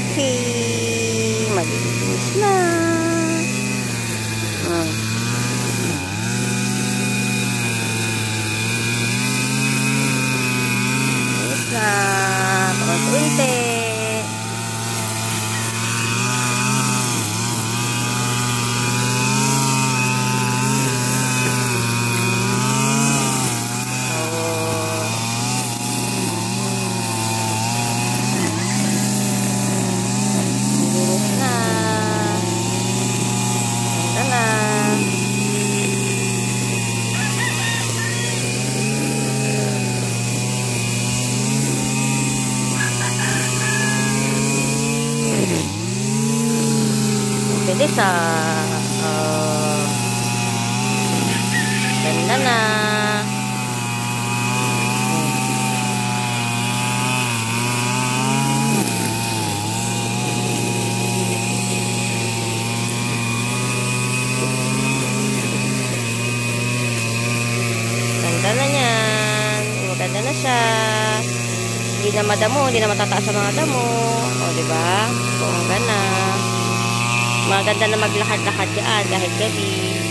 Okay. Malinis na. Malinis na. Pakunti. Bilis ganda na. Ganda na yan. Maganda na siya. Hindi na madamo, hindi na matataas sa mga damo. O, diba? Kung gana. Maganda na maglakad-lakad yan kahit gabi.